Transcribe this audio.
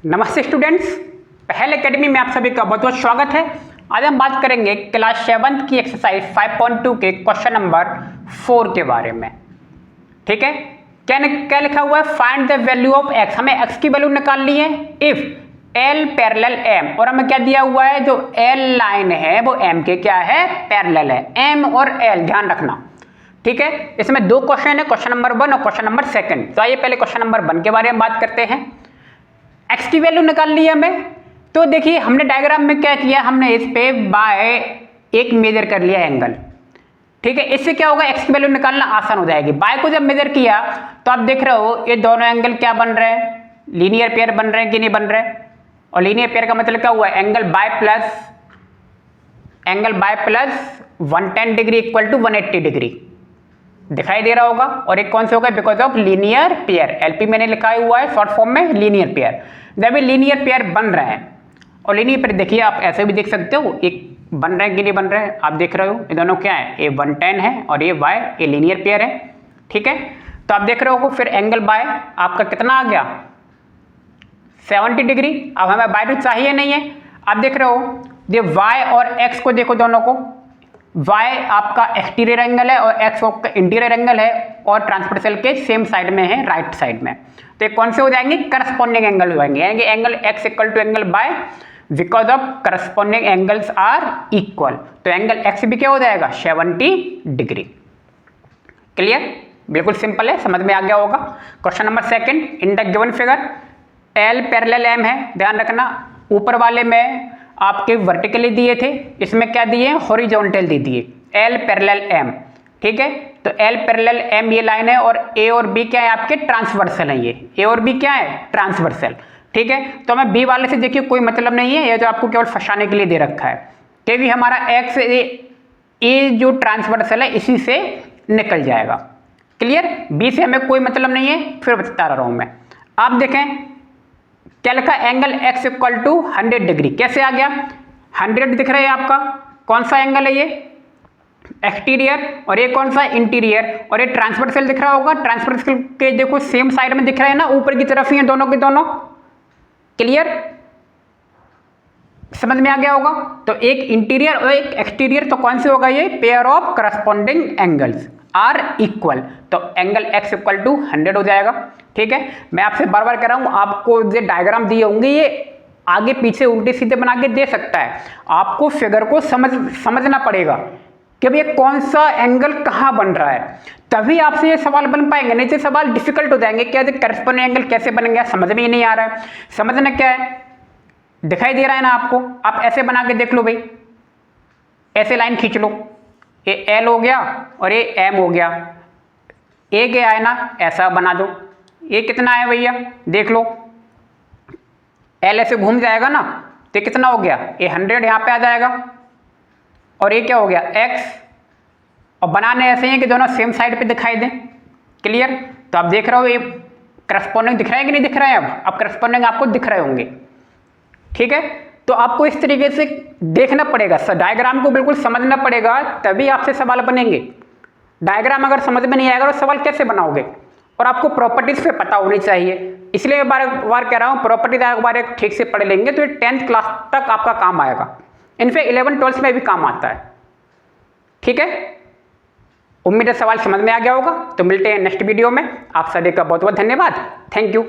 नमस्ते स्टूडेंट्स, पहल एकेडमी में आप सभी का बहुत बहुत स्वागत है। आज हम बात करेंगे क्लास 7 की एक्सरसाइज 5.2 के क्वेश्चन नंबर 4 के बारे में। ठीक है, क्या लिखा हुआ है? Find the value of x। हमें x की वैल्यू निकालनी है इफ l पैरेलल m, और हमें क्या दिया हुआ है? जो l लाइन है वो m के क्या है? पैरेलल है। m और l ध्यान रखना, ठीक है। इसमें दो क्वेश्चन है, क्वेश्चन नंबर 1 और क्वेश्चन नंबर 2। तो आइए पहले क्वेश्चन नंबर 1 के बारे में बात करते हैं। x की वैल्यू निकालनी है हमें, तो देखिए हमने डायग्राम में क्या किया, हमने इस पे बाय एक मेजर कर लिया एंगल। ठीक है, इससे क्या होगा? x की वैल्यू निकालना आसान हो जाएगी। बाय को जब मेजर किया तो आप देख रहे हो ये दोनों एंगल क्या बन रहे हैं? लीनियर पेयर बन रहे हैं कि नहीं बन रहे? और लीनियर पेयर का मतलब क्या हुआ? Angle y plus 110 degree equal to 180 degree दिखाई दे रहा होगा। और एक कौन से होगा? Because of linear pair. LP मैंने लिखा हुआ है शॉर्ट फॉर्म में लीनियर पेयर। जब ये लीनियर पेयर बन रहे हैं, और लीनियर पेयर देखिए आप ऐसे भी देख सकते हो, एक बन रहे हैं कि नहीं बन रहे हैं? आप देख रहे हो ये दोनों क्या है? ये 110 है और ये y, ये लीनियर पेयर है। ठीक है, तो आप देख रहे हो फिर एंगल बाय आपका कितना आ गया? 70 डिग्री। अब हमें बाय टू चाहिए नहीं है। आप देख रहे हो ये y और x को देखो, दोनों को। y आपका एक्सटीरियर एंगल है और x आपका इंटीरियर एंगल है, और ट्रांसवर्सल के सेम साइड में है, राइट साइड में। तो ये कौन से हो जाएंगे? करस्पॉन्डिंग एंगल हो जाएंगे, यानी कि angle x equal to angle y because of corresponding angles are equal. तो एंगल x भी क्या हो जाएगा? 70 डिग्री। क्लियर? बिल्कुल सिंपल है, समझ में आ गया होगा। Question number 2, in the given figure l parallel m है। ध्यान रखना, ऊपर वाले में आपके वर्टिकली दिए थे, इसमें क्या दिए? हॉरिजॉन्टल दे दिए, l पैरेलल m। ठीक है, तो l पैरेलल m ये लाइन है, और a और b क्या है? आपके ट्रांसवर्सल है। ये a और b क्या है? ट्रांसवर्सल। ठीक है, तो हमें b वाले से देखिए कोई मतलब नहीं है, ये जो आपको केवल फंसाने के लिए दे रखा है। कि भी हमारा x a जो ट्रांसवर्सल है इसी से निकल जाएगा। क्लियर? b से हमें कोई मतलब नहीं है, फिर बता रहा हूं मैं। आप देखें क्या लिखा? Angle x equal to 100 degree. कैसे आ गया? 100 दिख रहा है आपका, कौन सा एंगल है? ये एक्सटीरियर, और ये कौन सा? इंटीरियर। और ये ट्रांसवर्सल दिख रहा होगा, ट्रांसवर्सल के देखो सेम साइड में दिख रहा है ना, ऊपर की तरफ ही है दोनों के दोनों। क्लियर? समझ में आ गया होगा। तो एक इंटीरियर और एक एक्सटीरियर, तो कौन से होगा? ये pair of corresponding angles are equal. तो एंगल x इक्वल टू 100 हो जाएगा। ठीक है, मैं आपसे बार बार कह रहा हूं, आपको जो डायग्राम दिए होंगे ये आगे पीछे उल्टे सीधे बना के दे सकता है। आपको फिगर को समझना पड़ेगा कि भैया कौन सा एंगल कहां बन रहा है, तभी आपसे ये सवाल बन पाएंगे, नहीं तो सवाल डिफिकल्ट हो जाएंगे। क्या करस्पॉन्डिंग एंगल कैसे बनेंगे? समझ में ही नहीं आ रहा है। समझना क्या है? दिखाई दे रहा है ना आपको? आप ऐसे बना के देख लो भाई, ऐसे लाइन खींच लो, ये L हो गया और ये M हो गया। ए क्या है ना, ऐसा बना दो। ये कितना है भैया? देख लो, L ऐसे घूम जाएगा ना, तो ये कितना हो गया? ये 100 यहाँ पे आ जाएगा, और ये क्या हो गया? x। और बनाने ऐसे ही कि दोनों सेम साइड पे दिखाई दें। क्लियर? तो आप देख रहे हो ये करस्पॉन्डिंग दिख रहा है कि नहीं दिख रहा है? अब करस्पॉन्डिंग आपको दिख रहे होंगे। ठीक है, तो आपको इस तरीके से देखना पड़ेगा, डायग्राम को बिल्कुल समझना पड़ेगा, तभी आपसे सवाल बनेंगे। डायग्राम अगर समझ में नहीं आएगा तो सवाल कैसे बनाओगे? और आपको प्रॉपर्टीज पे पता होनी चाहिए। इसलिए बार बार कह रहा हूँ, प्रॉपर्टीज एक बार ठीक से पढ़ लेंगे तो ये 10th क्लास तक आपका काम आएगा। इनफैक्ट 11-12 में भी काम आता है। ठीक है, उम्मीद है सवाल समझ में आ गया होगा। तो मिलते हैं नेक्स्ट वीडियो में। आप सभी का बहुत बहुत धन्यवाद। Thank you.